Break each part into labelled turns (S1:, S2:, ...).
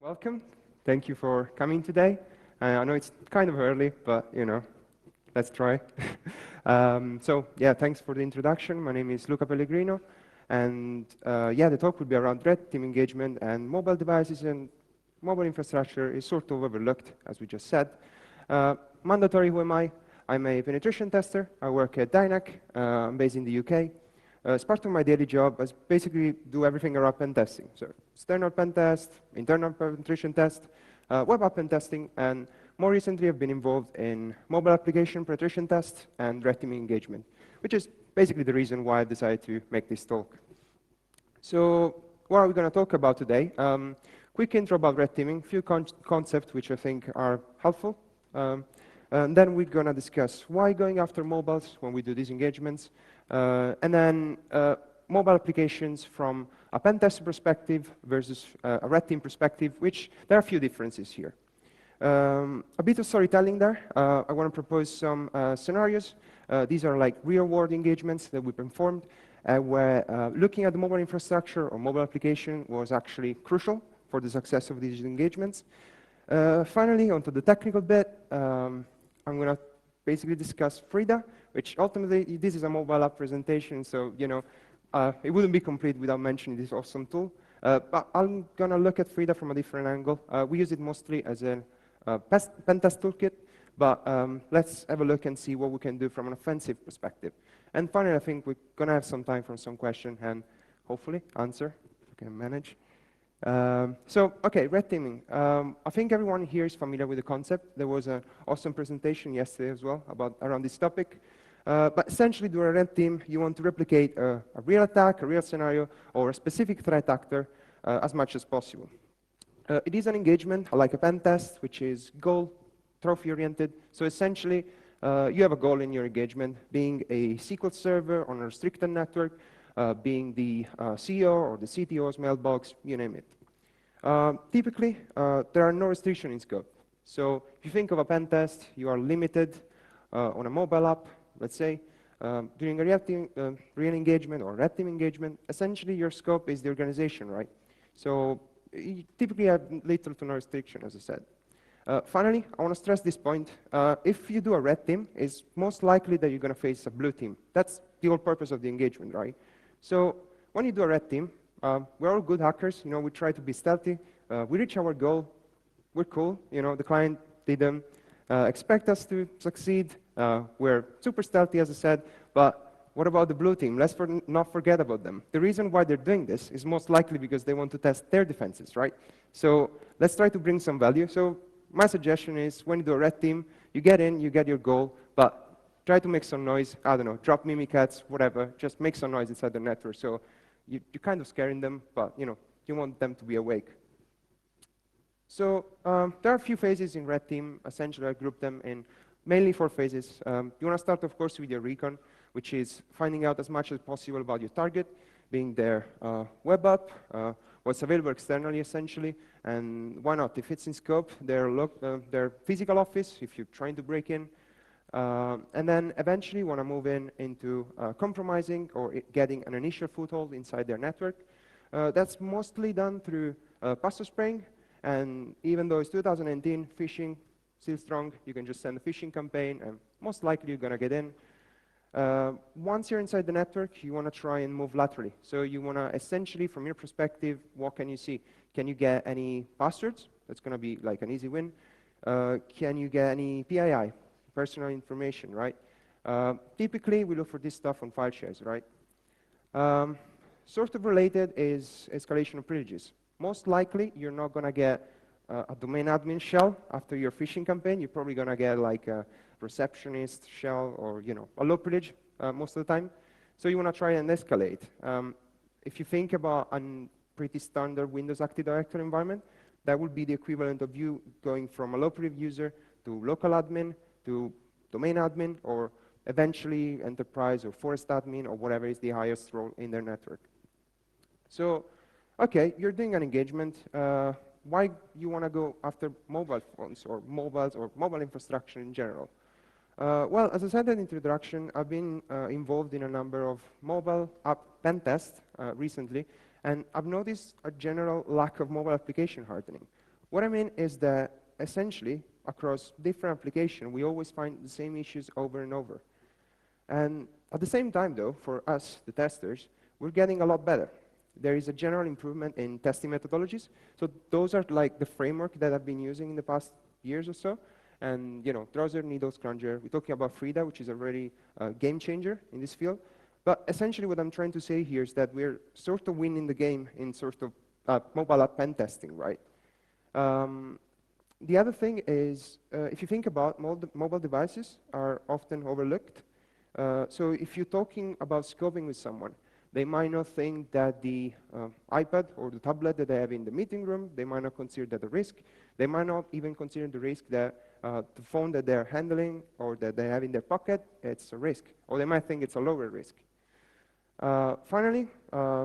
S1: Welcome. Thank you for coming today. I know it's kind of early, but let's try. Yeah, thanks for the introduction. My name is Luca Pellegrino, and yeah, the talk will be around red team engagement and mobile devices and mobile infrastructure is sort of overlooked, as we just said. Mandatory, who am I? I'm a penetration tester. I work at Dynac. I'm based in the UK. As part of my daily job, I basically do everything around pen testing. So external pen test, internal penetration test, web app pen testing, and more recently I've been involved in mobile application penetration test and red teaming engagement, which is basically the reason why I decided to make this talk. So what are we going to talk about today? Quick intro about red teaming, few concepts which I think are helpful. And then we're going to discuss why going after mobiles when we do these engagements, and then mobile applications from a pen tester perspective versus a red team perspective, which there are a few differences here. A bit of storytelling there. I want to propose some scenarios. These are like real-world engagements that we performed, where looking at the mobile infrastructure or mobile application was actually crucial for the success of these engagements. Finally, onto the technical bit, I'm going to basically discuss Frida, which ultimately, this is a mobile app presentation, so it wouldn't be complete without mentioning this awesome tool. But I'm going to look at Frida from a different angle. We use it mostly as a pen test toolkit, but let's have a look and see what we can do from an offensive perspective. And finally, I think we're going to have some time for some question and hopefully answer, if we can manage. Okay, red teaming. I think everyone here is familiar with the concept. There was an awesome presentation yesterday as well around this topic. But essentially, during a red team, you want to replicate a real attack, a real scenario, or a specific threat actor as much as possible. It is an engagement, like a pen test, which is goal, trophy-oriented. So essentially, you have a goal in your engagement, being a SQL server on a restricted network, being the CEO or the CTO's mailbox, you name it. Typically, there are no restrictions in scope. So if you think of a pen test, you are limited on a mobile app, let's say. During a real engagement or red team engagement, essentially your scope is the organization, right? So you typically have little to no restriction, as I said. Finally, I want to stress this point. If you do a red team, it's most likely that you're going to face a blue team. That's the whole purpose of the engagement, right? So when you do a red team, we're all good hackers. We try to be stealthy. We reach our goal. We're cool. The client didn't expect us to succeed. We're super stealthy, as I said. But what about the blue team? Let's not forget about them. The reason why they're doing this is most likely because they want to test their defenses, right? So let's try to bring some value. So my suggestion is when you do a red team, you get in, you get your goal, but try to make some noise. I don't know, drop mimikatz, whatever. Just make some noise inside the network. So you're kind of scaring them, but you want them to be awake. So there are a few phases in red team. Essentially, I group them in mainly 4 phases. You want to start, of course, with your recon, which is finding out as much as possible about your target, being their web app, what's available externally, essentially, and why not? If it's in scope, their physical office, if you're trying to break in, and then eventually want to move into compromising or getting an initial foothold inside their network. That's mostly done through password spraying, and even though it's 2019, phishing still strong, you can just send a phishing campaign, and most likely you're going to get in. Once you're inside the network, you want to try and move laterally. So you want to essentially, from your perspective, what can you see? Can you get any passwords? That's going to be like an easy win. Can you get any PII? Personal information, right? Typically, we look for this stuff on file shares, right? Sort of related is escalation of privileges. Most likely, you're not going to get a domain admin shell after your phishing campaign. You're probably going to get like a receptionist shell or a low privilege most of the time. So you want to try and escalate. If you think about a pretty standard Windows Active Directory environment, that would be the equivalent of you going from a low privilege user to local admin, to domain admin, or eventually enterprise or forest admin, or whatever is the highest role in their network. So, okay, you're doing an engagement. Why you want to go after mobile phones or mobiles or mobile infrastructure in general? Well, as I said in the introduction, I've been involved in a number of mobile app pen tests recently, and I've noticed a general lack of mobile application hardening. What I mean is that essentially, across different applications, we always find the same issues over and over. And at the same time, though, for us, the testers, we're getting a lot better. There is a general improvement in testing methodologies. So those are like the framework that I've been using in the past years or so. And Drosser, Needles, Crunger. We're talking about Frida, which is a really game changer in this field. But essentially, what I'm trying to say here is that we're sort of winning the game in sort of mobile app pen testing, right? The other thing is, if you think about mobile devices are often overlooked. So if you're talking about scoping with someone, they might not think that the iPad or the tablet that they have in the meeting room, they might not consider that a risk. They might not even consider the risk that the phone that they're handling or that they have in their pocket, it's a risk. Or they might think it's a lower risk. Finally,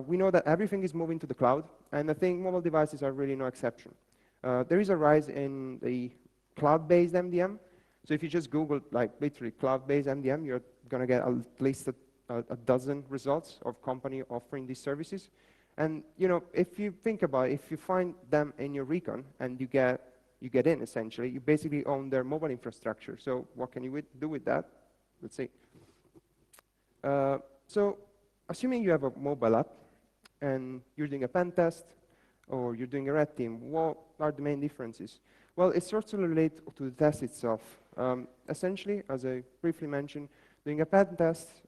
S1: we know that everything is moving to the cloud, and I think mobile devices are really no exception. There is a rise in the cloud-based MDM. So if you just Google, like, literally cloud-based MDM, you're going to get at least a dozen results of company offering these services. And if you think about it, if you find them in your recon and you get in, essentially, you basically own their mobile infrastructure. So what can you do with that? Let's see. So assuming you have a mobile app and you're doing a pen test or you're doing a red team, what are the main differences? Well, it's sort of related to the test itself. Essentially, as I briefly mentioned, doing a pen test,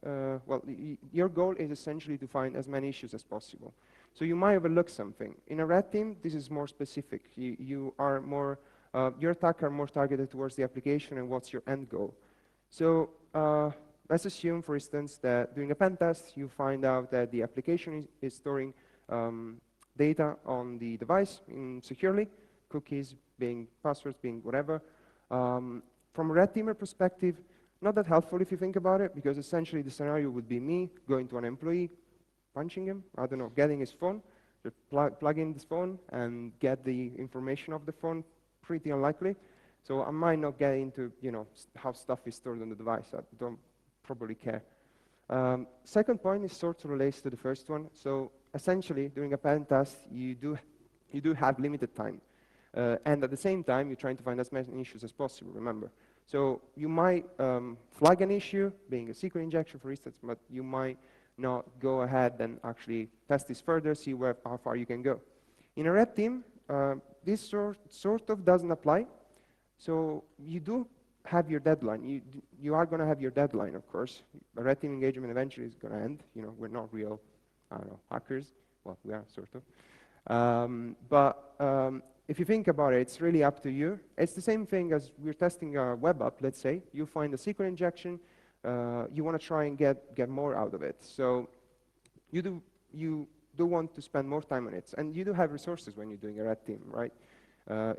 S1: your goal is essentially to find as many issues as possible. So you might overlook something. In a red team, this is more specific. You are more, your attack are more targeted towards the application and what's your end goal. So let's assume, for instance, that doing a pen test, you find out that the application is storing data on the device securely, cookies being passwords, being whatever. From a red teamer perspective, not that helpful if you think about it, because essentially the scenario would be me going to an employee, punching him, I don't know, getting his phone, just plug in this phone and get the information of the phone, pretty unlikely. So I might not get into how stuff is stored on the device. I don't probably care. Second point is sort of relates to the first one. So essentially, during a pen test, you do have limited time. And at the same time, you're trying to find as many issues as possible, remember. So you might flag an issue, being a secret injection, for instance, but you might not go ahead and actually test this further, see how far you can go. In a red team, this sort of doesn't apply. So you do have your deadline. You are going to have your deadline, of course. A red team engagement eventually is going to end. We're not real, I don't know, hackers. Well, we are, sort of. If you think about it, it's really up to you. It's the same thing as we're testing a web app, let's say. You find a secret injection. You want to try and get more out of it. So you do want to spend more time on it. And you do have resources when you're doing a red team, right?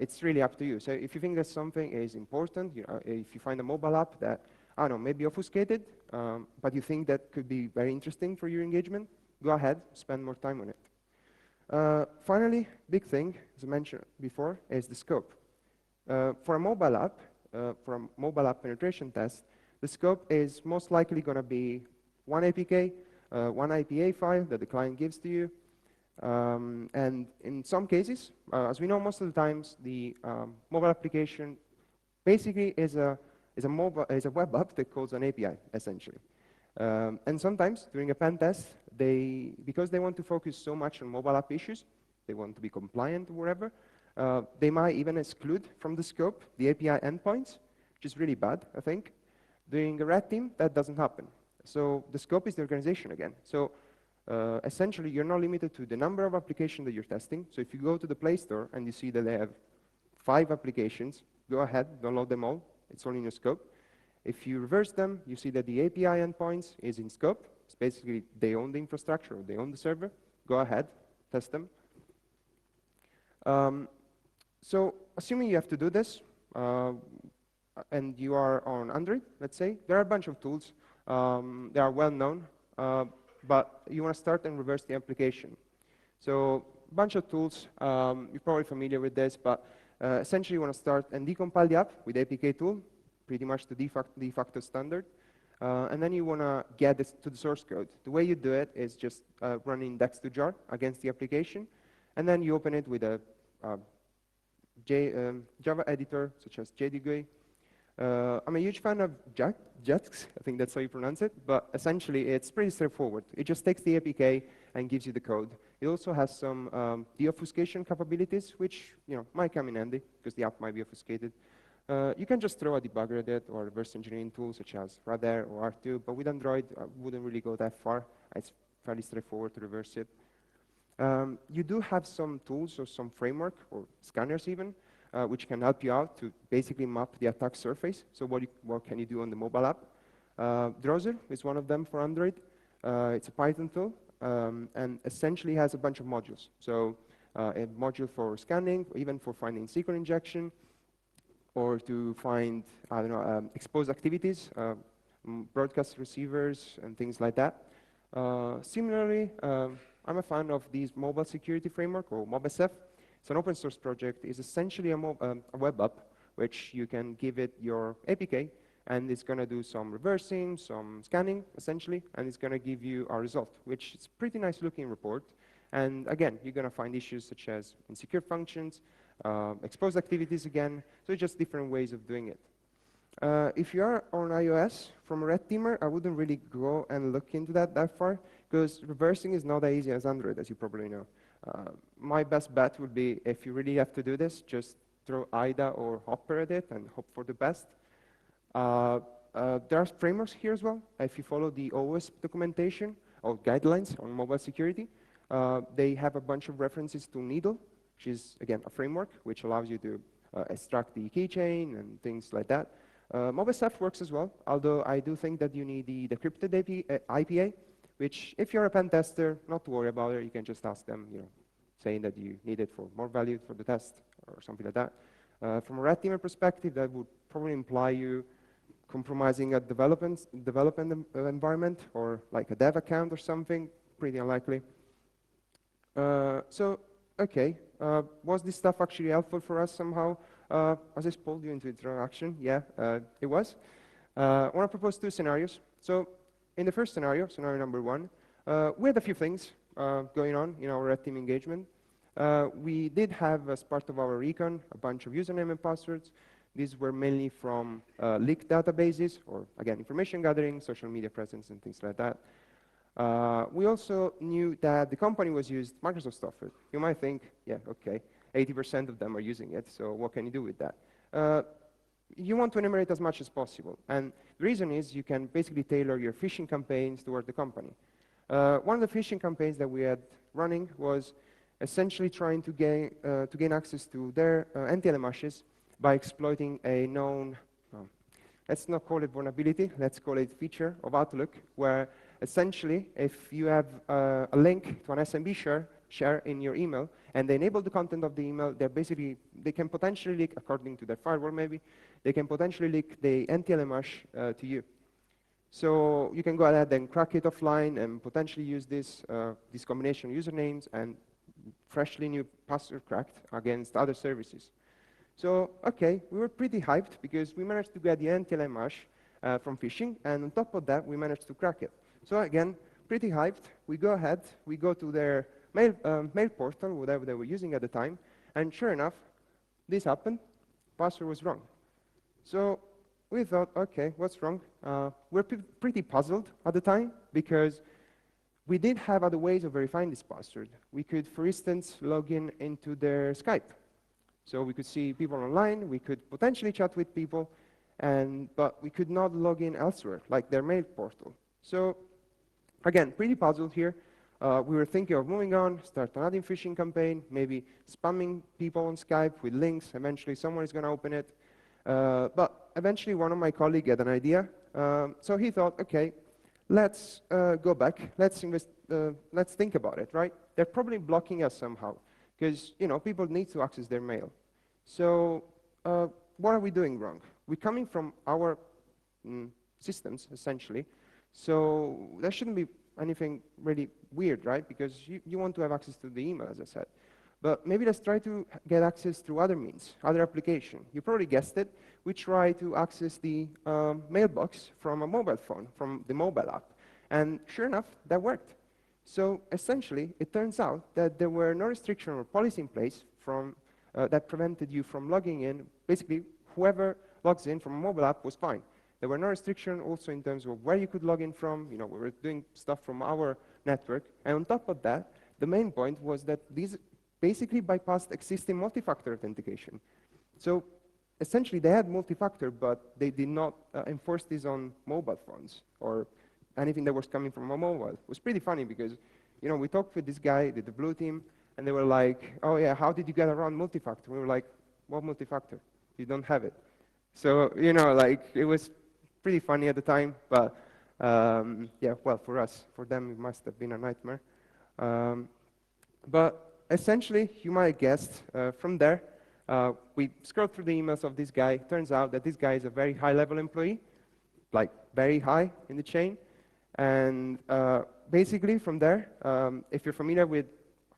S1: It's really up to you. So if you think that something is important, if you find a mobile app that, I don't know, maybe obfuscated, but you think that could be very interesting for your engagement, go ahead, spend more time on it. Finally, big thing, as I mentioned before, is the scope. For a mobile app penetration test, the scope is most likely going to be one APK, one IPA file that the client gives to you. And in some cases, as we know, most of the times, the mobile application basically is a web app that calls an API, essentially. And sometimes, during a pen test, because they want to focus so much on mobile app issues, they want to be compliant or whatever, they might even exclude from the scope the API endpoints, which is really bad, I think. During a red team, that doesn't happen. So the scope is the organization again. So essentially, you're not limited to the number of applications that you're testing. So if you go to the Play Store and you see that they have 5 applications, go ahead, download them all. It's all in your scope. If you reverse them, you see that the API endpoints is in scope. It's basically they own the infrastructure or they own the server. Go ahead, test them. So assuming you have to do this, and you are on Android, let's say, there are a bunch of tools. They are well known, but you want to start and reverse the application. So a bunch of tools, you're probably familiar with this, but essentially you want to start and decompile the app with APK tool, pretty much the de facto standard. And then you want to get this to the source code. The way you do it is just run index to jar against the application, and then you open it with a Java editor, such as JDGUI. I'm a huge fan of JAX, I think that's how you pronounce it, but essentially it's pretty straightforward. It just takes the APK and gives you the code. It also has some deobfuscation capabilities, which might come in handy, because the app might be obfuscated. You can just throw a debugger at it, or reverse engineering tools such as Radar or R2, but with Android, I wouldn't really go that far. It's fairly straightforward to reverse it. You do have some tools or some framework, or scanners even, which can help you out to basically map the attack surface. So what can you do on the mobile app? Drowser is one of them for Android. It's a Python tool, and essentially has a bunch of modules. So a module for scanning, even for finding secret injection, or to find, I don't know, exposed activities, broadcast receivers, and things like that. Similarly, I'm a fan of this mobile security framework, or MobSF. It's an open source project. It's essentially a web app, which you can give it your APK, and it's going to do some reversing, some scanning, essentially, and it's going to give you a result, which is a pretty nice looking report. And again, you're going to find issues such as insecure functions, exposed activities again, so just different ways of doing it. If you are on iOS, from a red teamer, I wouldn't really go and look into that far, because reversing is not as easy as Android, as you probably know. My best bet would be, if you really have to do this, just throw IDA or Hopper at it and hope for the best. There are frameworks here as well. If you follow the OS documentation or guidelines on mobile security, they have a bunch of references to Needle, which is, again, a framework which allows you to extract the keychain and things like that. MobSF works as well, although I do think that you need the decrypted IPA, which, if you're a pen tester, not to worry about it. You can just ask them, saying that you need it for more value for the test or something like that. From a red teamer perspective, that would probably imply you compromising a development environment, or like a dev account or something. Pretty unlikely. So, okay, was this stuff actually helpful for us somehow? As I pulled you into introduction, yeah, it was. I want to propose two scenarios. So, in the first scenario, scenario number one, we had a few things going on in our red team engagement. We did have, as part of our recon, a bunch of username and passwords. These were mainly from leaked databases, or again, information gathering, social media presence, and things like that. We also knew that the company was used Microsoft software. You might think, yeah, okay, 80% of them are using it, so what can you do with that? You want to enumerate as much as possible. And the reason is you can basically tailor your phishing campaigns toward the company. One of the phishing campaigns that we had running was essentially trying to gain access to their anti-LMHs by exploiting a known, let's not call it vulnerability, let's call it feature of Outlook, where essentially if you have a link to an SMB share in your email, and they enable the content of the email, they can potentially leak, according to their firewall maybe, they can potentially leak the anti-LMH to you. So you can go ahead and crack it offline and potentially use this combination of usernames and freshly new password cracked against other services. So, okay, we were pretty hyped because we managed to get the anti-LMH from phishing, and on top of that, we managed to crack it. So again, pretty hyped. We go ahead, we go to their mail portal, whatever they were using at the time, and sure enough, this happened. Password was wrong. So we thought, okay, what's wrong? We're pretty puzzled at the time, because we did have other ways of verifying this password. We could, for instance, log in into their Skype. So we could see people online, we could potentially chat with people, but we could not log in elsewhere, like their mail portal. So again, pretty puzzled here. We were thinking of moving on, start another phishing campaign, maybe spamming people on Skype with links. Eventually, someone is going to open it. But eventually, one of my colleagues had an idea. So he thought, okay, let's go back. Let's think about it, right? They're probably blocking us somehow, because people need to access their mail. So what are we doing wrong? We're coming from our systems, essentially. So there shouldn't be anything really weird, right? Because you want to have access to the email, as I said. But maybe let's try to get access through other means, other application. You probably guessed it. We try to access the mailbox from a mobile phone, from the mobile app. And sure enough, that worked. So essentially, it turns out that there were no restriction or policy in place from that prevented you from logging in. Basically, whoever logs in from a mobile app was fine. There were no restriction also in terms of where you could log in from. You know, we were doing stuff from our network. And on top of that, the main point was that these basically bypassed existing multi-factor authentication. So essentially, they had multi-factor, but they did not enforce this on mobile phones or anything that was coming from a mobile. It was pretty funny because, you know, we talked with this guy, the blue team, and they were like, oh yeah, how did you get around multi-factor? We were like, what multi-factor? You don't have it. So, you know, like, it was pretty funny at the time, but yeah, well, for us. For them, it must have been a nightmare. But essentially, you might have guessed, from there, we scrolled through the emails of this guy. Turns out that this guy is a very high-level employee, like very high in the chain. And basically, from there, if you're familiar with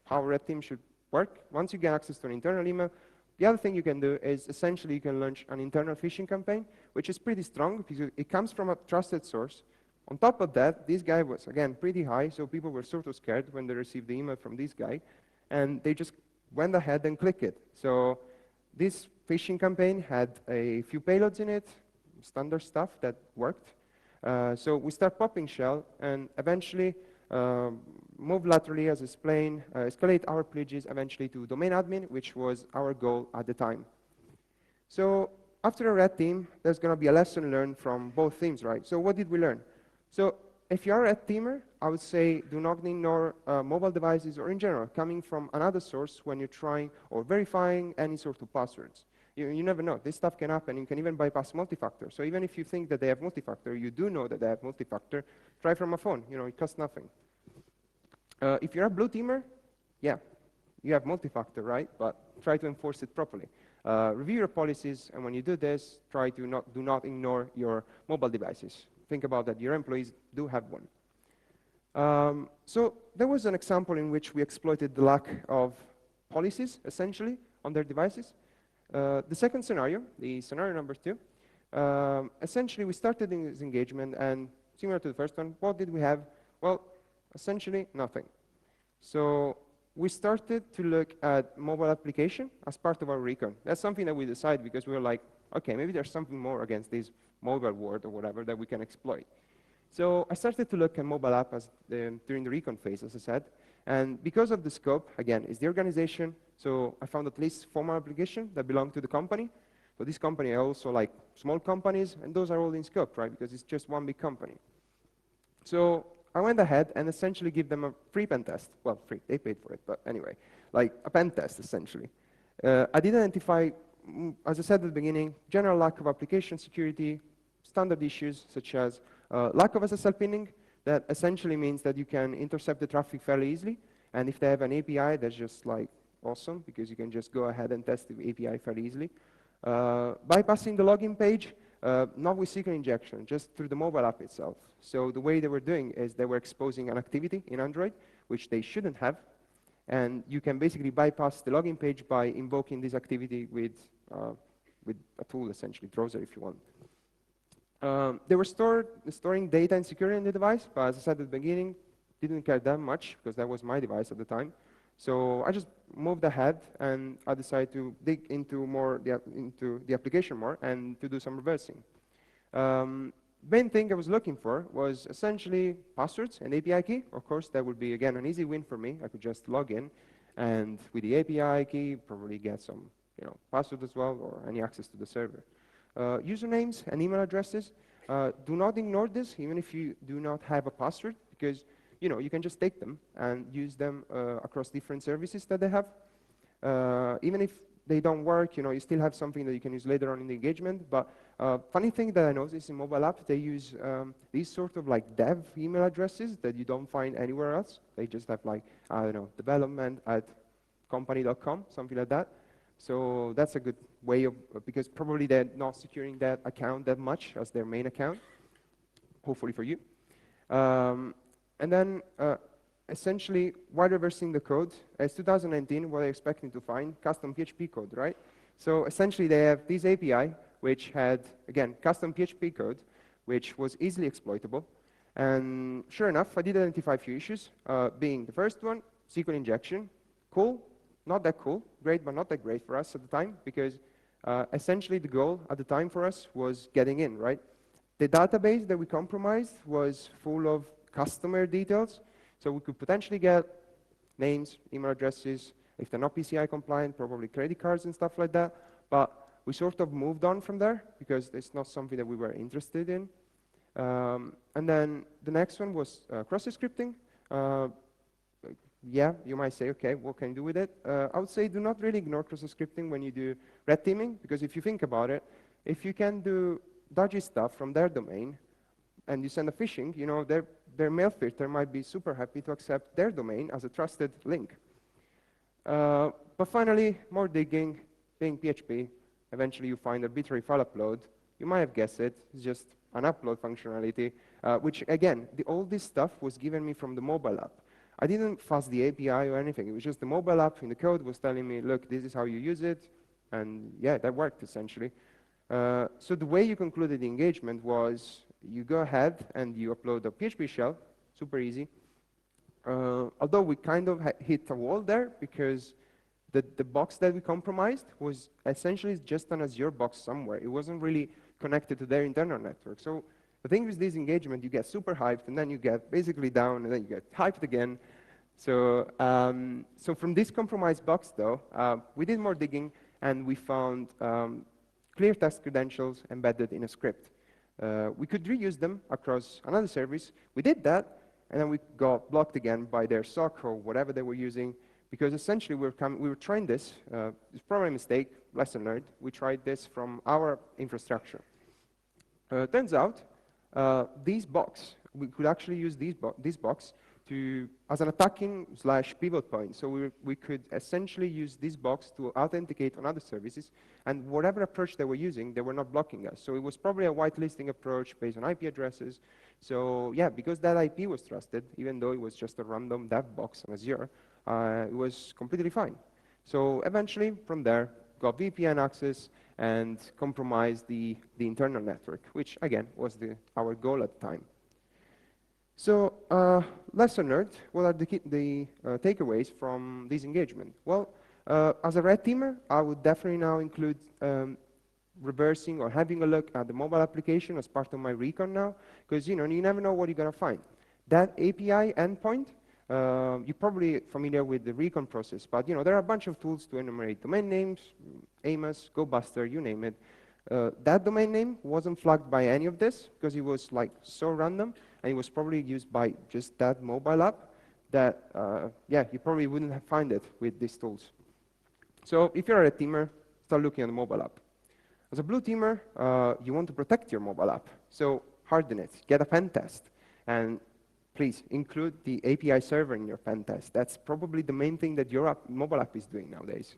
S1: how Red Team should work, once you get access to an internal email, the other thing you can do is essentially you can launch an internal phishing campaign, which is pretty strong because it comes from a trusted source. On top of that, this guy was, again, pretty high, so people were sort of scared when they received the email from this guy, and they just went ahead and clicked it. So this phishing campaign had a few payloads in it, standard stuff that worked. So we start popping shell, and eventually move laterally, as explained, escalate our privileges eventually to domain admin, which was our goal at the time. So after a red team, there's going to be a lesson learned from both teams, right? So what did we learn? So if you're a red teamer, I would say do not ignore mobile devices or in general coming from another source when you're trying or verifying any sort of passwords. You never know. This stuff can happen. You can even bypass multi-factor. So even if you think that they have multi-factor, you do know that they have multi-factor, try from a phone. You know, it costs nothing. If you're a blue teamer, yeah, you have multi-factor, right? But try to enforce it properly. Review your policies, and when you do this, try to do not ignore your mobile devices. Think about that. Your employees do have one. So there was an example in which we exploited the lack of policies, essentially, on their devices. The second scenario, the scenario number 2, essentially we started in this engagement, and similar to the first one, what did we have? Well, essentially nothing. So we started to look at mobile application as part of our recon. That's something that we decided because we were like, okay, maybe there's something more against this mobile world or whatever that we can exploit. So I started to look at mobile app during the recon phase, as I said. And because of the scope, again, it's the organization. So I found at least 4 more applications that belong to the company. So this company are also like small companies, and those are all in scope, right? Because it's just one big company. So I went ahead and essentially give them a free pen test. Well, free, they paid for it, but anyway, like a pen test, essentially. I did identify, as I said at the beginning, general lack of application security, standard issues such as lack of SSL pinning. That essentially means that you can intercept the traffic fairly easily. And if they have an API, that's just like awesome, because you can just go ahead and test the API fairly easily. Bypassing the login page, not with SQL injection, just through the mobile app itself. So the way they were doing is they were exposing an activity in Android, which they shouldn't have. And you can basically bypass the login page by invoking this activity with a tool, essentially, browser if you want. They were storing data and security in the device, but as I said at the beginning, didn't care that much because that was my device at the time. So I just moved ahead, and I decided to dig into the application more and to do some reversing. Main thing I was looking for was essentially passwords and API key. Of course, that would be, again, an easy win for me. I could just log in, and with the API key, probably get some password as well, or any access to the server. Usernames and email addresses, do not ignore this, even if you do not have a password, because you can just take them and use them across different services that they have. Even if they don't work, you still have something that you can use later on in the engagement. But funny thing that I noticed in mobile apps, they use these sort of like dev email addresses that you don't find anywhere else. They just have like, I don't know, development@company.com, something like that. So that's a good way of, because probably they're not securing that account that much as their main account, hopefully for you. And then essentially, while reversing the code, as 2019, what I'm expecting to find, custom PHP code, right? So essentially, they have this API, which had, again, custom PHP code, which was easily exploitable. And sure enough, I did identify a few issues, being the first one, SQL injection. Cool, not that cool, great, but not that great for us at the time, because essentially the goal at the time for us was getting in, right? The database that we compromised was full of customer details, so we could potentially get names, email addresses, if they're not PCI compliant, probably credit cards and stuff like that. But we sort of moved on from there because it's not something that we were interested in. And then the next one was cross-scripting. Yeah, you might say, okay, what can you do with it? I would say do not really ignore cross-scripting when you do red teaming, because if you think about it, if you can do dodgy stuff from their domain, and you send a phishing, you know, their mail filter might be super happy to accept their domain as a trusted link. But finally, more digging, being PHP, eventually you find a arbitrary file upload. You might have guessed it, it's just an upload functionality, which again, all this stuff was given me from the mobile app. I didn't fuss the API or anything. It was just the mobile app in the code was telling me, look, this is how you use it. And yeah, that worked essentially. So the way you concluded the engagement was you go ahead and you upload a PHP shell, super easy. Although we kind of hit a wall there because the box that we compromised was essentially just an Azure box somewhere. It wasn't really connected to their internal network. So the thing with this engagement, you get super hyped, and then you get basically down, and then you get hyped again. So, so from this compromised box, though, we did more digging, and we found clear test credentials embedded in a script. We could reuse them across another service. We did that, and then we got blocked again by their SOC or whatever they were using, because essentially we were trying this. It's probably a mistake, lesson learned. We tried this from our infrastructure. Turns out, we could actually use this box as an attacking / pivot point. So we could essentially use this box to authenticate on other services, and whatever approach they were using, they were not blocking us. So it was probably a whitelisting approach based on IP addresses. So yeah, because that IP was trusted, even though it was just a random dev box on Azure, it was completely fine. So eventually, from there, got VPN access and compromised the internal network, which again was our goal at the time. So lesson learned, what are the takeaways from this engagement? Well, as a red teamer, I would definitely now include reversing or having a look at the mobile application as part of my recon now, because you never know what you're going to find. That API endpoint, you're probably familiar with the recon process, but there are a bunch of tools to enumerate domain names, Amos, GoBuster, you name it. That domain name wasn't flagged by any of this because it was like so random, and it was probably used by just that mobile app that, yeah, you probably wouldn't find it with these tools. So if you're a red teamer, start looking at the mobile app. As a blue teamer, you want to protect your mobile app. So harden it, get a pen test, and please include the API server in your pen test. That's probably the main thing that your mobile app is doing nowadays.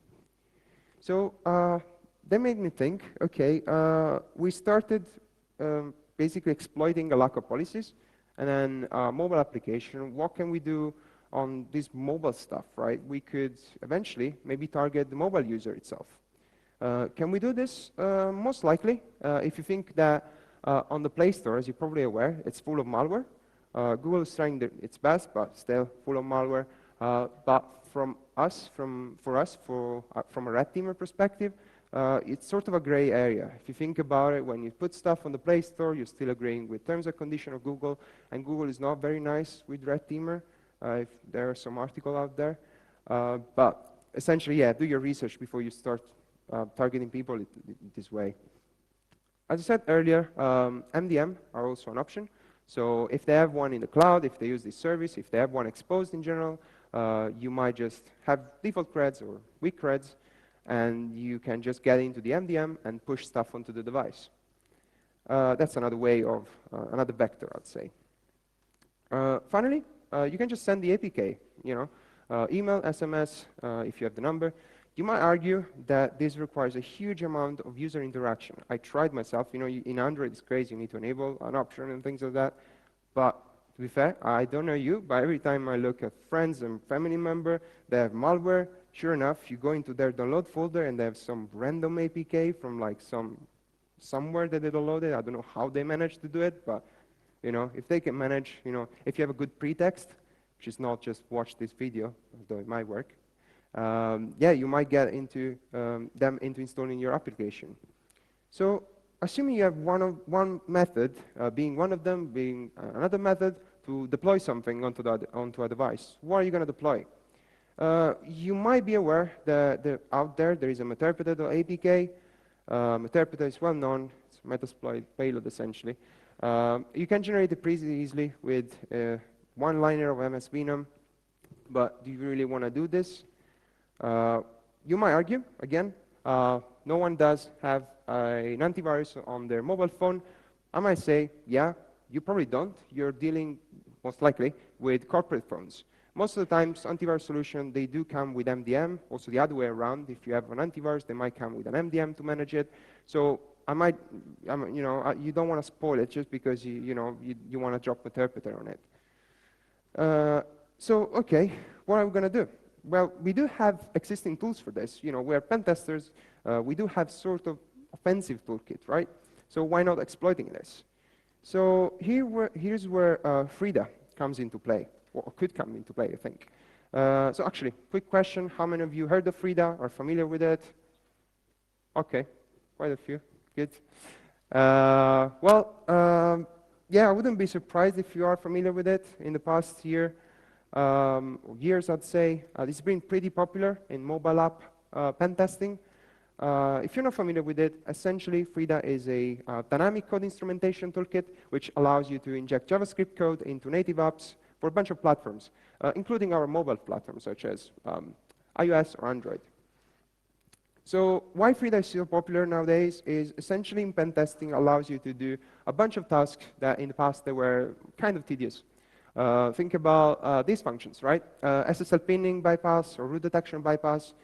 S1: So that made me think, okay, we started basically exploiting a lack of policies, and then mobile application, what can we do on this mobile stuff, right? We could eventually maybe target the mobile user itself. Can we do this? Most likely, if you think that on the Play Store, as you're probably aware, it's full of malware. Google is trying its best, but still full of malware. But from a red teamer perspective, it's sort of a gray area. If you think about it, when you put stuff on the Play Store, you're still agreeing with terms and conditions of Google, and Google is not very nice with red teamer, if there are some article out there. But essentially, yeah, do your research before you start targeting people this way. As I said earlier, MDM are also an option. So if they have one in the cloud, if they use this service, if they have one exposed in general, you might just have default creds or weak creds, and you can just get into the MDM and push stuff onto the device. That's another way of, another vector, I'd say. Finally, you can just send the APK, email, SMS, if you have the number. You might argue that this requires a huge amount of user interaction. I tried myself, in Android it's crazy, you need to enable an option and things like that. But to be fair, I don't know you, but every time I look at friends and family member, they have malware, sure enough, you go into their download folder and they have some random APK from like somewhere that they downloaded. I don't know how they managed to do it, but if they can manage, if you have a good pretext, which is not just watch this video, although it might work, yeah, you might get into them into installing your application. So assuming you have one method, being one of them, being another method, to deploy something onto a device, what are you going to deploy? You might be aware that out there is a meterpreter.apk. Meterpreter is well known. It's a Metasploit payload, essentially. You can generate it pretty easily with one liner of MSVenum, but do you really want to do this? You might argue, again, no one does have an antivirus on their mobile phone. I might say, yeah, you probably don't. You're dealing, most likely, with corporate phones. Most of the times, antivirus solutions, they do come with MDM. Also, the other way around, if you have an antivirus, they might come with an MDM to manage it. So you don't want to spoil it just because you want to drop Meterpreter on it. So, okay, what are we going to do? Well, we do have existing tools for this. We're pen testers. We do have sort of offensive toolkit, right? So why not exploiting this? So here's where Frida comes into play, or could come into play, I think. So actually, quick question. How many of you heard of Frida, are familiar with it? Okay, quite a few. Good. Yeah, I wouldn't be surprised if you are familiar with it in the past year. Years, I'd say. It's been pretty popular in mobile app pen testing. If you're not familiar with it, essentially, Frida is a dynamic code instrumentation toolkit which allows you to inject JavaScript code into native apps for a bunch of platforms, including our mobile platforms such as iOS or Android. So why Frida is so popular nowadays is essentially in pen testing allows you to do a bunch of tasks that in the past they were kind of tedious. Think about these functions, right? SSL pinning bypass or root detection bypass.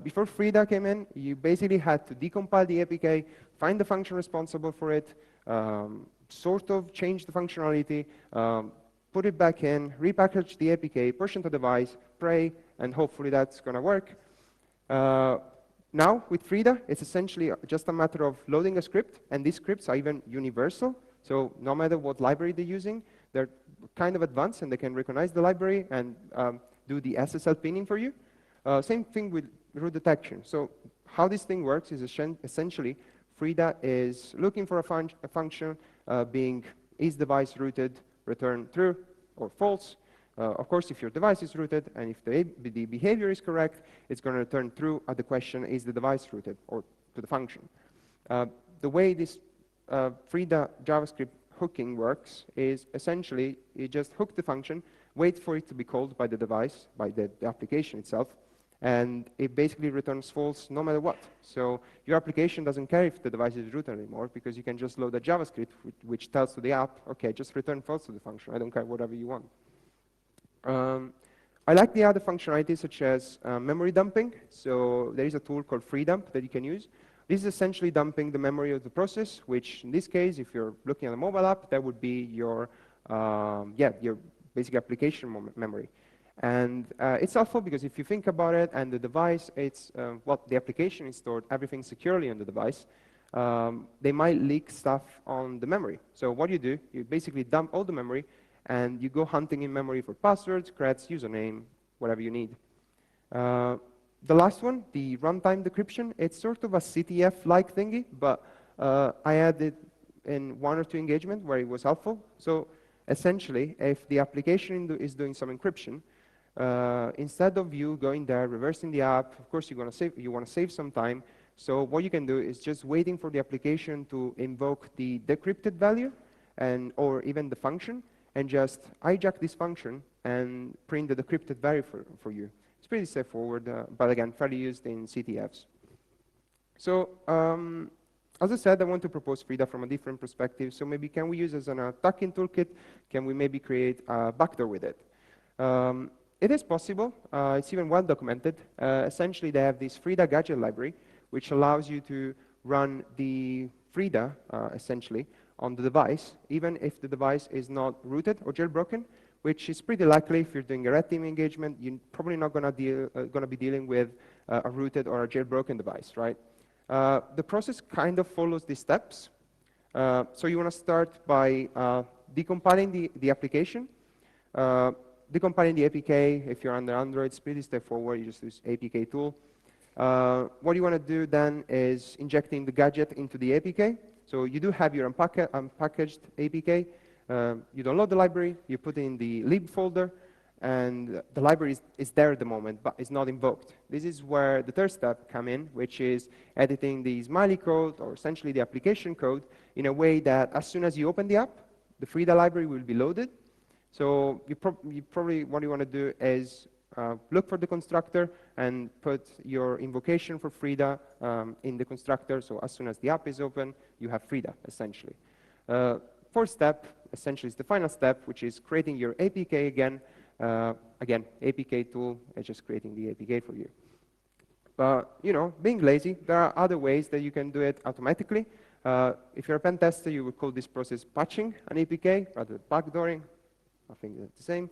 S1: Before Frida came in, you basically had to decompile the APK, find the function responsible for it, sort of change the functionality, put it back in, repackage the APK, push into the device, pray, and hopefully that's going to work. Now, with Frida, it's essentially just a matter of loading a script, and these scripts are even universal. So no matter what library they're using, they're kind of advanced, and they can recognize the library and do the SSL pinning for you. Same thing with root detection. So how this thing works is essentially Frida is looking for a function being is device rooted, return true or false. Of course, if your device is rooted and if the behavior is correct, it's going to return true at the question, is the device rooted, or to the function. The way this Frida JavaScript hooking works is essentially you just hook the function, wait for it to be called by the device, by the application itself, and it basically returns false no matter what. So your application doesn't care if the device is rooted anymore because you can just load a JavaScript which tells to the app, okay, just return false to the function. I don't care whatever you want. I like the other functionalities such as memory dumping. So there is a tool called FreeDump that you can use. This is essentially dumping the memory of the process, which in this case, if you're looking at a mobile app, that would be your basic application memory. And it's helpful because if you think about it and the device, it's the application is stored, everything securely on the device, they might leak stuff on the memory. So what do, you basically dump all the memory and you go hunting in memory for passwords, creds, username, whatever you need. The last one, the runtime decryption, it's sort of a CTF-like thingy, but I added in 1 or 2 engagements where it was helpful. So essentially, if the application is doing some encryption, instead of you going there, reversing the app, of course you want to save some time. So what you can do is just waiting for the application to invoke the decrypted value or even the function, and just hijack this function and print the decrypted value for you. It's pretty straightforward, but again, fairly used in CTFs. So as I said, I want to propose Frida from a different perspective. So maybe can we use as an attacking toolkit? Can we maybe create a backdoor with it? It is possible. It's even well documented. Essentially, they have this Frida gadget library, which allows you to run the Frida, essentially, on the device, even if the device is not rooted or jailbroken, which is pretty likely if you're doing a red team engagement. You're probably not going to be dealing with a rooted or a jailbroken device, right? The process kind of follows these steps. So you want to start by decompiling the application. decompiling the APK, if you're under Android, it's pretty straightforward. You just use APK tool. What you want to do then is injecting the gadget into the APK. So you do have your unpackaged APK. You download the library, you put it in the lib folder, and the library is there at the moment, but it's not invoked. This is where the third step come in, which is editing the smiley code, or essentially the application code, in a way that as soon as you open the app, the Frida library will be loaded. So you probably what you want to do is look for the constructor and put your invocation for Frida in the constructor. So as soon as the app is open, you have Frida, essentially. Fourth step, essentially, is the final step, which is creating your APK again. Again, APK tool is just creating the APK for you. But, you know, being lazy, there are other ways that you can do it automatically. If you're a pen tester, you would call this process patching an APK rather than backdooring. I think it's the same.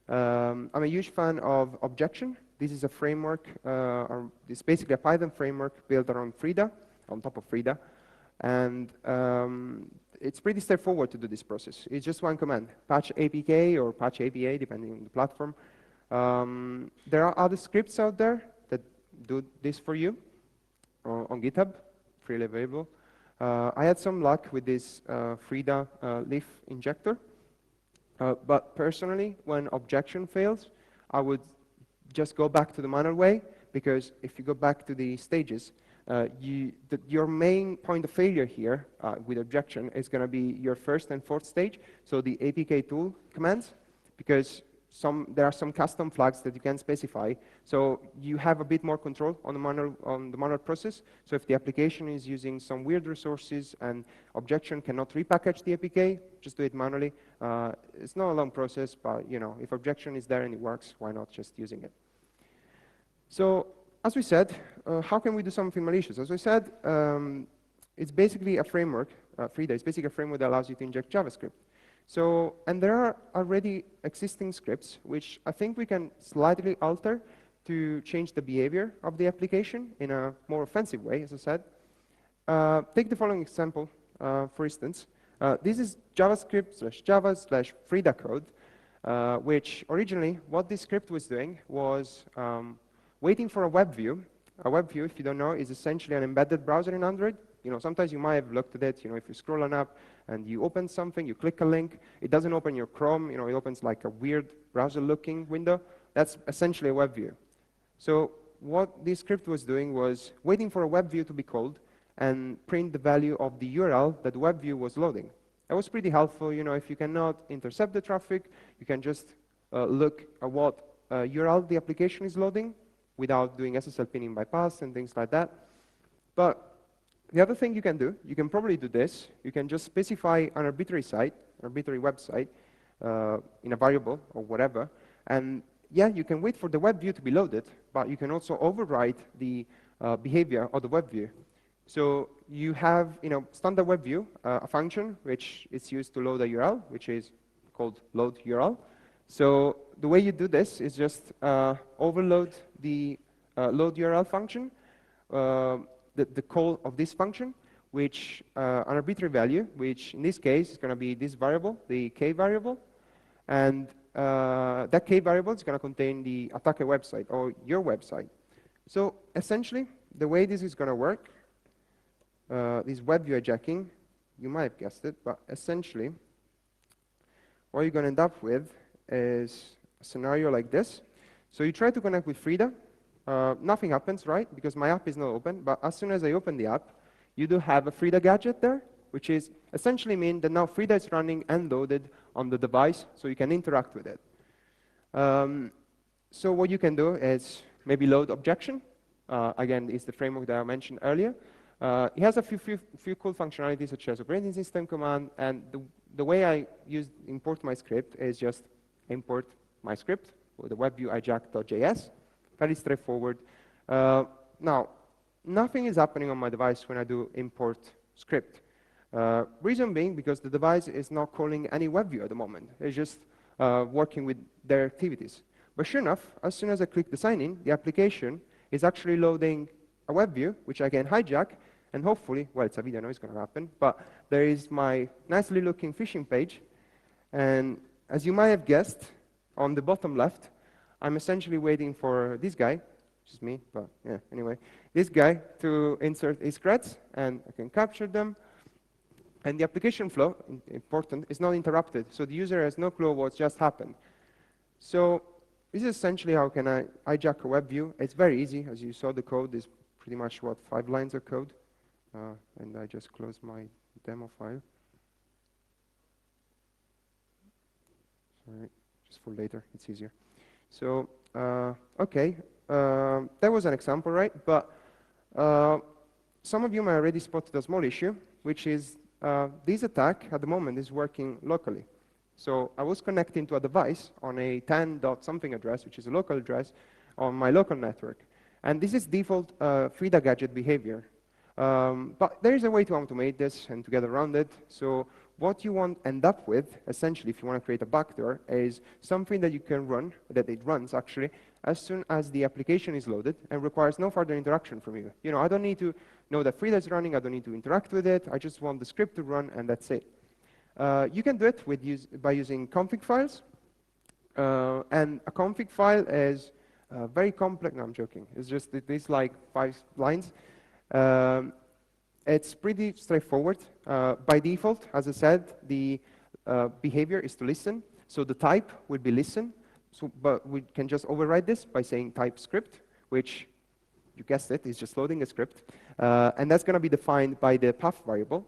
S1: I'm a huge fan of Objection. This is a framework, it's basically a Python framework built around Frida, on top of Frida. And it's pretty straightforward to do this process. It's just one command, patch APK or patch APA, depending on the platform. There are other scripts out there that do this for you on GitHub, freely available. I had some luck with this Frida leaf injector. But personally, when Objection fails, I would just go back to the manual way, because if you go back to the stages, your main point of failure here with Objection is going to be your first and fourth stage, so the APK tool commands, because there are some custom flags that you can specify, so you have a bit more control on the manual process. So if the application is using some weird resources and Objection cannot repackage the APK, just do it manually. It's not a long process, but you know, if Objection is there and it works, why not just using it? So as we said, how can we do something malicious? As we said, it's basically a framework. Frida is basically a framework that allows you to inject JavaScript. So, and there are already existing scripts, which I think we can slightly alter to change the behavior of the application in a more offensive way, as I said. Take the following example, for instance. This is JavaScript/Java/Frida code, which originally, what this script was doing was waiting for a web view. A web view, if you don't know, is essentially an embedded browser in Android. You know, sometimes you might have looked at it. You know, if you scroll on up and you open something, you click a link, it doesn't open your Chrome. You know, it opens like a weird browser-looking window. That's essentially a web view. So what this script was doing was waiting for a web view to be called and print the value of the URL that the web view was loading. That was pretty helpful. You know, if you cannot intercept the traffic, you can just look at what URL the application is loading without doing SSL pinning bypass and things like that. But the other thing you can do, you can probably do this. You can just specify an arbitrary site, arbitrary website, in a variable or whatever. And yeah, you can wait for the web view to be loaded, but you can also override the behavior of the web view. So you have, you know, standard web view, a function which is used to load a URL, which is called load URL. So the way you do this is just overload the load URL function, the call of this function, which an arbitrary value, which in this case is going to be this variable, the k variable, and that k variable is going to contain the attacker website or your website. So essentially, the way this is going to work, this web view hijacking, you might have guessed it, but essentially, what you're going to end up with is a scenario like this. So you try to connect with Frida. Nothing happens, right? Because my app is not open. But as soon as I open the app, you do have a Frida gadget there, which is essentially mean that now Frida is running and loaded on the device, so you can interact with it. So what you can do is maybe load Objection. Again, it's the framework that I mentioned earlier. It has a few cool functionalities, such as operating system command. And the way I import my script is just import my script with the webview-hijack.js. Very straightforward. Now, nothing is happening on my device when I do import script. Reason being because the device is not calling any web view at the moment. It's just working with their activities. But sure enough, as soon as I click the sign in, the application is actually loading a web view, which I can hijack, and hopefully, well, it's a video, I know it's going to happen, but there is my nicely looking phishing page. And as you might have guessed, on the bottom left, I'm essentially waiting for this guy, which is me, but yeah, anyway, this guy to insert his creds, and I can capture them. And the application flow, important, is not interrupted. So the user has no clue what's just happened. So this is essentially how can I hijack a web view. It's very easy. As you saw, the code is pretty much, 5 lines of code. And I just close my demo file. Sorry, just for later. It's easier. So, OK. That was an example, right? But some of you might already spotted a small issue, which is this attack at the moment is working locally. So I was connecting to a device on a 10.something address, which is a local address, on my local network. And this is default Frida gadget behavior. But there is a way to automate this and to get around it. So what you want to end up with, essentially, if you want to create a backdoor, is something that you can run, that it runs, actually, as soon as the application is loaded and requires no further interaction from you. You know, I don't need to know that Frida is running. I don't need to interact with it. I just want the script to run, and that's it. You can do it by using config files. And a config file is very complex. No, I'm joking. It's just this like 5 lines. It's pretty straightforward. By default, as I said, the behavior is to listen. So the type will be listen. So, but we can just override this by saying type script, which, you guessed it, is just loading a script. And that's going to be defined by the path variable,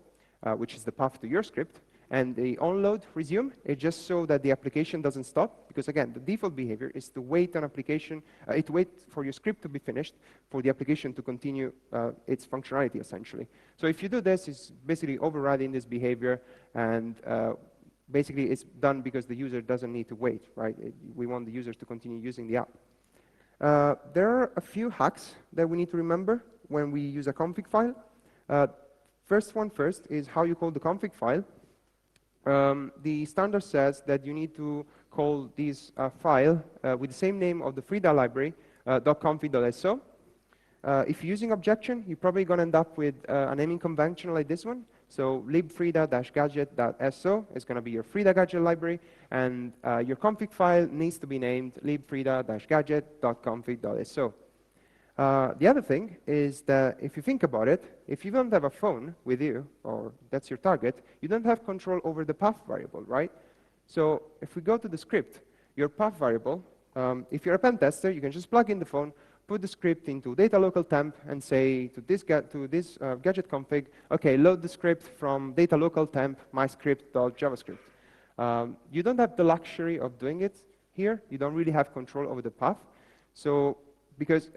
S1: which is the path to your script. And the onload resume, it's just so that the application doesn't stop. Because again, the default behavior is to wait an application, to wait for your script to be finished for the application to continue its functionality, essentially. So if you do this, it's basically overriding this behavior. And basically, it's done because the user doesn't need to wait, right? We want the users to continue using the app. There are a few hacks that we need to remember when we use a config file. First is how you call the config file. The standard says that you need to call this file with the same name of the Frida library, .config.so. If you're using objection, you're probably going to end up with a naming convention like this one. So libfrida-gadget.so is going to be your Frida gadget library, and your config file needs to be named libfrida-gadget.config.so. The other thing is that if you think about it, if you don't have a phone with you, or that's your target, you don't have control over the path variable, right? So if we go to the script, your path variable, if you're a pen tester, you can just plug in the phone, put the script into data local temp, and say to this gadget config, OK, load the script from data local temp myscript.javascript. You don't have the luxury of doing it here. You don't really have control over the path. So because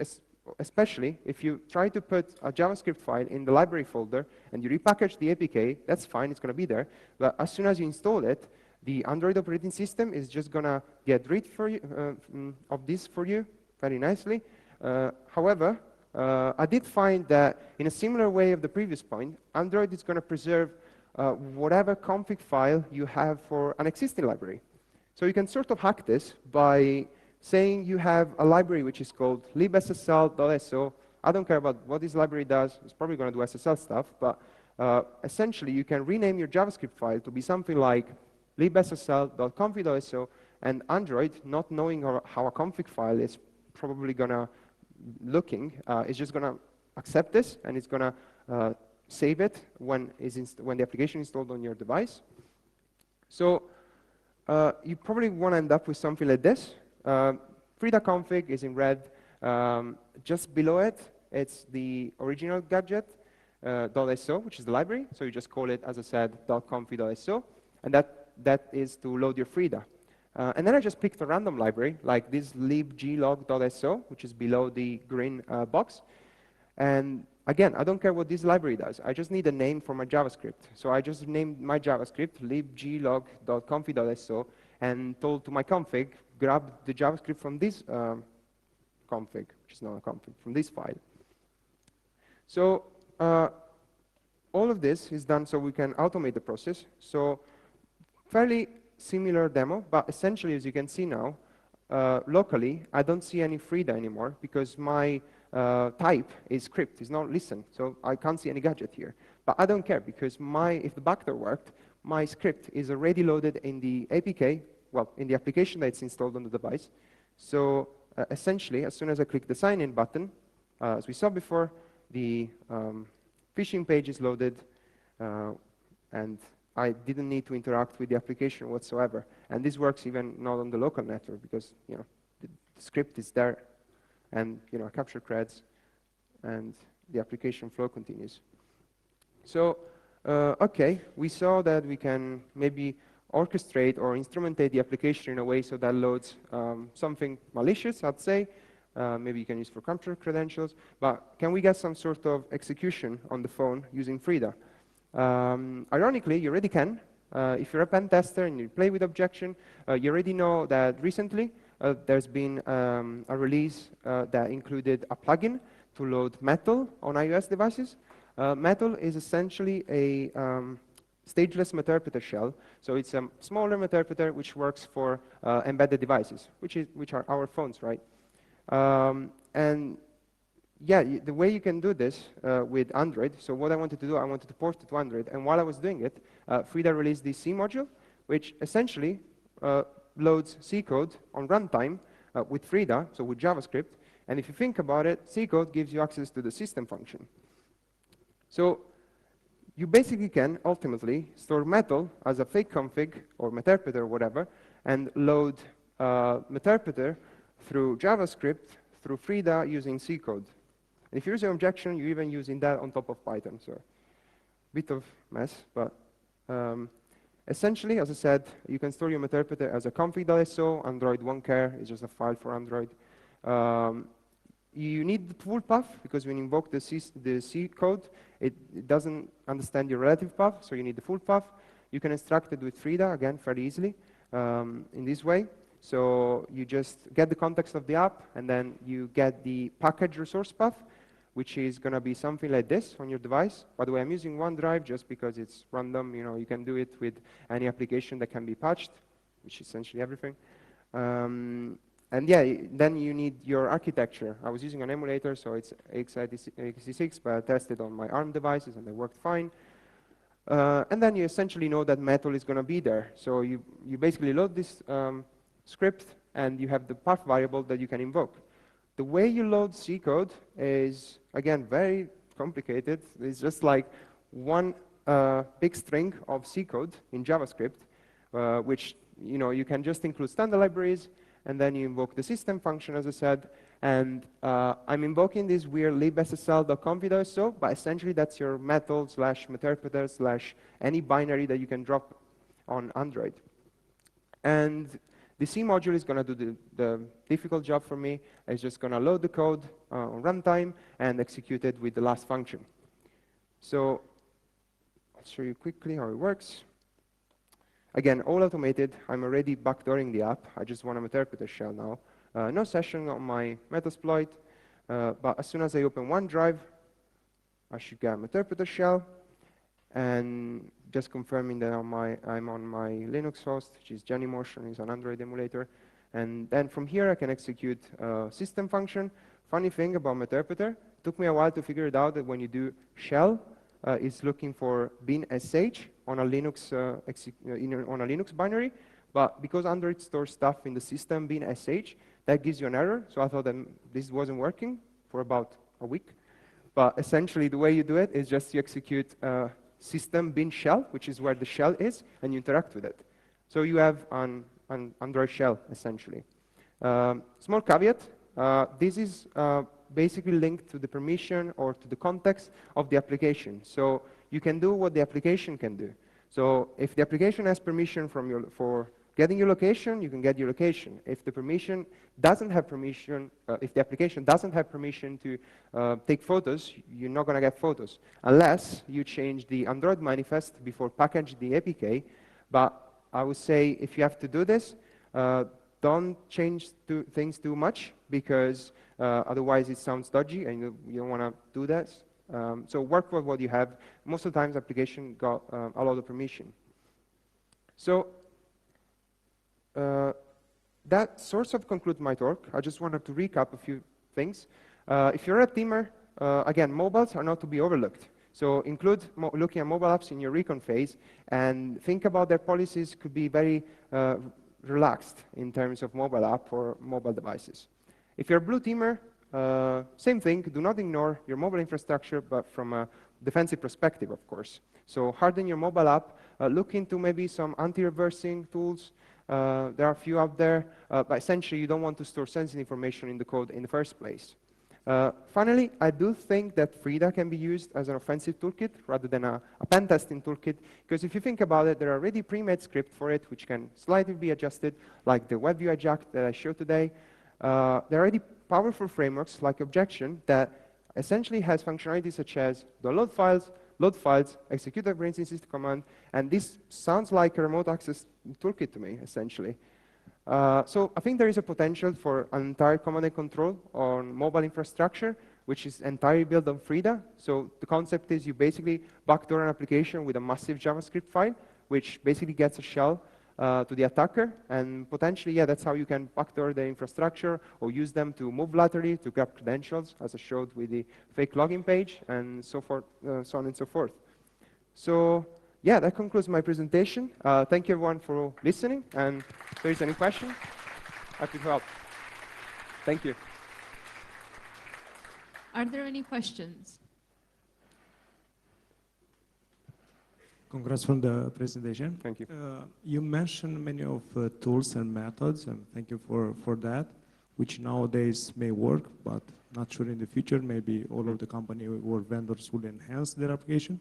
S1: especially if you try to put a JavaScript file in the library folder and you repackage the APK, that's fine, it's going to be there. But as soon as you install it, the Android operating system is just going to get rid for you, of this for you very nicely. However, I did find that in a similar way of the previous point, Android is going to preserve whatever config file you have for an existing library. So you can sort of hack this by saying you have a library which is called libssl.so. I don't care about what this library does. It's probably going to do SSL stuff. But essentially, you can rename your JavaScript file to be something like libssl.config.so. And Android, not knowing how a config file is probably going to looking, is just going to accept this. And it's going to save it when the application is installed on your device. So you probably want to end up with something like this. Frida config is in red. Just below it, it's the original gadget, .so, which is the library. So you just call it, as I said, .config.so. And that is to load your Frida. And then I just picked a random library, like this libglog.so, which is below the green box. And again, I don't care what this library does. I just need a name for my JavaScript. So I just named my JavaScript libglog.config.so and told to my config, grab the JavaScript from this config, which is not a config, from this file. So all of this is done so we can automate the process. So fairly similar demo, but essentially, as you can see now, locally, I don't see any Frida anymore because my type is script, it's not listen. So I can't see any gadget here. But I don't care because if the backdoor worked, my script is already loaded in the APK well, in the application that's installed on the device. So essentially, as soon as I click the sign in button, as we saw before, the phishing page is loaded, and I didn't need to interact with the application whatsoever. And this works even not on the local network because the script is there, and I capture creds, and the application flow continues. So, okay, we saw that we can maybe orchestrate or instrumentate the application in a way so that loads something malicious, I'd say. Maybe you can use for capture credentials. But can we get some sort of execution on the phone using Frida? Ironically, you already can. If you're a pen tester and you play with objection, you already know that recently there's been a release that included a plugin to load Metal on iOS devices. Metal is essentially a stageless meterpreter shell. So it's a smaller meterpreter which works for embedded devices, which are our phones, right? And yeah, the way you can do this with Android, so what I wanted to do, I wanted to port it to Android. And while I was doing it, Frida released the C module, which essentially loads C code on runtime with Frida, so with JavaScript. And if you think about it, C code gives you access to the system function. So you basically can ultimately store Metal as a fake config or meterpreter or whatever, and load meterpreter through JavaScript through Frida using C code. And if you're using objection, you're even using that on top of Python. So bit of mess, but essentially, as I said, you can store your meterpreter as a config.so. Android won't care. It's just a file for Android. You need the full path, because when you invoke the C code, it doesn't understand your relative path, so you need the full path. You can extract it with Frida, again, fairly easily in this way. So you just get the context of the app, and then you get the package resource path, which is going to be something like this on your device. By the way, I'm using OneDrive just because it's random. You can do it with any application that can be patched, which is essentially everything. And yeah, then you need your architecture. I was using an emulator, so it's x86, but I tested on my ARM devices, and they worked fine. And then you essentially know that Metal is going to be there. So you basically load this script, and you have the path variable that you can invoke. The way you load C code is, again, very complicated. It's just like one big string of C code in JavaScript, which you can just include standard libraries, and then you invoke the system function, as I said. And I'm invoking this weird libssl.config.so, but essentially that's your Metal / meterpreter / any binary that you can drop on Android. And the C module is going to do the difficult job for me. It's just going to load the code on runtime and execute it with the last function. So I'll show you quickly how it works. Again, all automated. I'm already backdooring the app. I just want a meterpreter shell now. No session on my Metasploit, but as soon as I open OneDrive, I should get a meterpreter shell. And just confirming that I'm on my Linux host, which is Genymotion, is an Android emulator. And then from here, I can execute a system function. Funny thing about meterpreter, it took me a while to figure it out that when you do shell, it's looking for bin sh on a Linux on a Linux binary. But because Android stores stuff in the system bin sh, that gives you an error. So I thought that this wasn't working for about a week. But essentially, the way you do it is just you execute system bin shell, which is where the shell is, and you interact with it. So you have an Android shell, essentially. Small caveat, this is basically linked to the permission or to the context of the application. So you can do what the application can do. So if the application has permission for getting your location, you can get your location. If the permission doesn't have permission, if the application doesn't have permission to take photos, you're not going to get photos, unless you change the Android manifest before package the APK. But I would say if you have to do this, don't change things too much, because otherwise it sounds dodgy, and you don't want to do that. So work with what you have. Most of the times, application got a lot of permission. So that sort of concludes my talk. I just wanted to recap a few things. If you're a teamer, again, mobiles are not to be overlooked. So include looking at mobile apps in your recon phase, and think about their policies could be very relaxed in terms of mobile app or mobile devices. If you're a blue teamer, same thing, do not ignore your mobile infrastructure, but from a defensive perspective, of course. So harden your mobile app, look into maybe some anti-reversing tools. There are a few out there, but essentially you don't want to store sensitive information in the code in the first place. Finally, I do think that Frida can be used as an offensive toolkit rather than a pen testing toolkit, because if you think about it, there are already pre-made scripts for it, which can slightly be adjusted, like the WebView Ajax that I showed today. There are already powerful frameworks like Objection that essentially has functionality such as download files, load files, execute a brain system command, and this sounds like a remote access toolkit to me, essentially. So I think there is a potential for an entire command and control on mobile infrastructure, which is entirely built on Frida. So the concept is you basically backdoor an application with a massive JavaScript file, which basically gets a shell to the attacker, and potentially, yeah, that's how you can backdoor the infrastructure or use them to move laterally to grab credentials, as I showed with the fake login page, and so forth, so on and so forth. So yeah, that concludes my presentation. Thank you everyone for listening, and if there is any question, happy to help. Thank you.
S2: Are there any questions?
S3: Congrats for the presentation.
S1: Thank you.
S3: You mentioned many of tools and methods, and thank you for that, which nowadays may work, but not sure in the future. Maybe all of the company or vendors will enhance their application.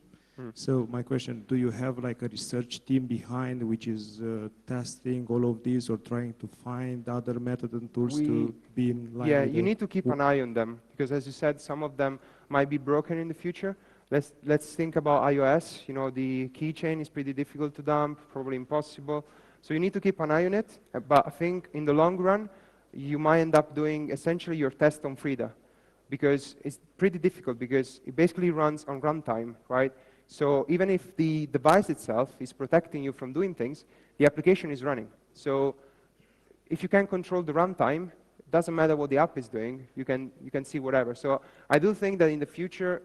S3: So my question, do you have like a research team behind which is testing all of these or trying to find other methods and tools to be in line?
S1: Yeah, you need to keep an eye on them, because as you said, some of them might be broken in the future. Let's think about iOS. You know, the keychain is pretty difficult to dump, probably impossible. So you need to keep an eye on it. But I think in the long run, you might end up doing essentially your test on Frida, because it's pretty difficult, because it basically runs on runtime, right? So even if the device itself is protecting you from doing things, the application is running. So if you can control the runtime, doesn't matter what the app is doing, you can see whatever. So I do think that in the future,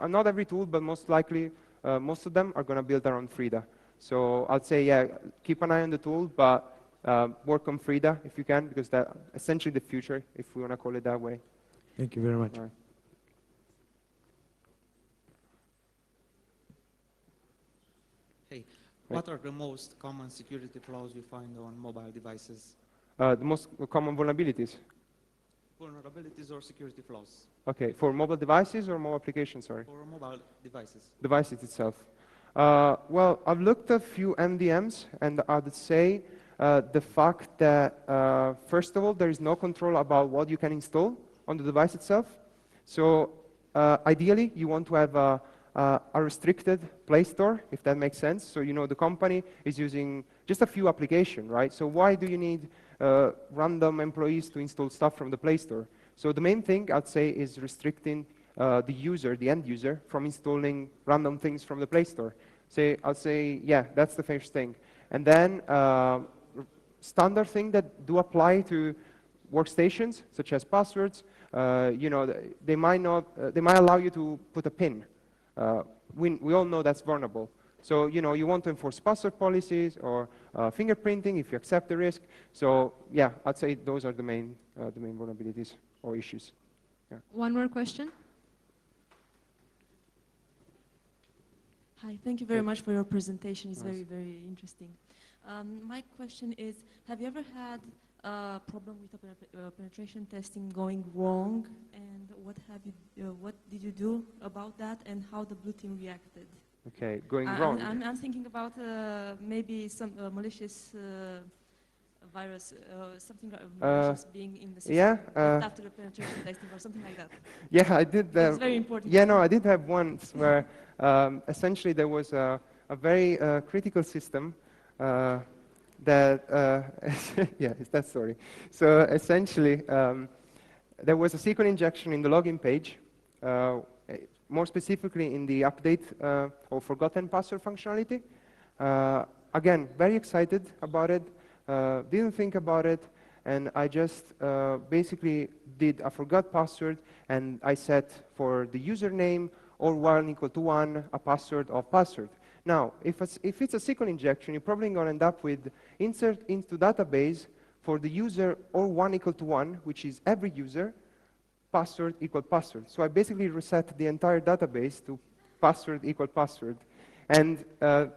S1: not every tool, but most likely, most of them are going to build around Frida. So I'd say, yeah, keep an eye on the tool, but work on Frida if you can, because that's essentially the future, if we want to call it that way.
S3: Thank you very much.
S1: All right.
S4: Hey, what are the most common security flaws you find on mobile devices?
S1: The most common vulnerabilities.
S4: Vulnerabilities or security flaws?
S1: Okay, for mobile devices or mobile applications, sorry?
S4: For mobile devices.
S1: Devices itself. Well, I've looked at a few MDMs, and I would say the fact that, first of all, there is no control about what you can install on the device itself. So ideally, you want to have a restricted Play Store, if that makes sense. So, you know, the company is using just a few applications, right? So why do you need random employees to install stuff from the Play Store? So the main thing I'd say is restricting the user, the end user, from installing random things from the Play Store. I'd say, yeah, that's the first thing. And then standard thing that do apply to workstations, such as passwords, you know, they might allow you to put a PIN. We all know that's vulnerable. So, you know, you want to enforce password policies or fingerprinting if you accept the risk. So, yeah, I'd say those are the main vulnerabilities or issues. Yeah.
S2: One more question.
S5: Hi, thank you very much for your presentation. It's
S1: Nice.
S5: very, very interesting. My question is, have you ever had a problem with penetration testing going wrong, and what did you do about that, and how the blue team reacted?
S1: Okay, going wrong.
S5: I'm thinking about maybe some malicious virus, something malicious being in the system after the penetration testing or something like that.
S1: Yeah, I did.
S5: It's very important.
S1: Yeah, no, I did have once where essentially there was a very critical system that, yeah, it's that story. So essentially, there was a SQL injection in the login page, more specifically in the update or forgotten password functionality. Again, very excited about it, didn't think about it, and I just basically did a forgot password, and I set for the username or while equal to 1 a password of password. Now, if it's a SQL injection, you're probably going to end up with insert into database for the user or 1 equal to 1, which is every user, password equal password. So I basically reset the entire database to password equal password. And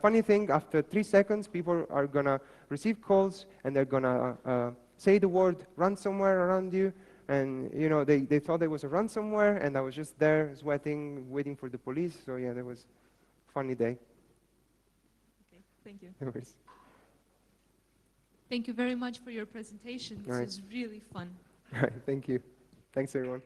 S1: funny thing, after 3 seconds, people are going to receive calls, and they're going to say the word ransomware around you. And you know, they thought there was a ransomware, and I was just there sweating, waiting for the police. So yeah, that was a funny day.
S5: Okay, thank you.
S1: No worries.
S2: Thank you very much for your presentation. This
S1: Right.
S2: was really fun.
S1: Right, thank you. Thanks, everyone.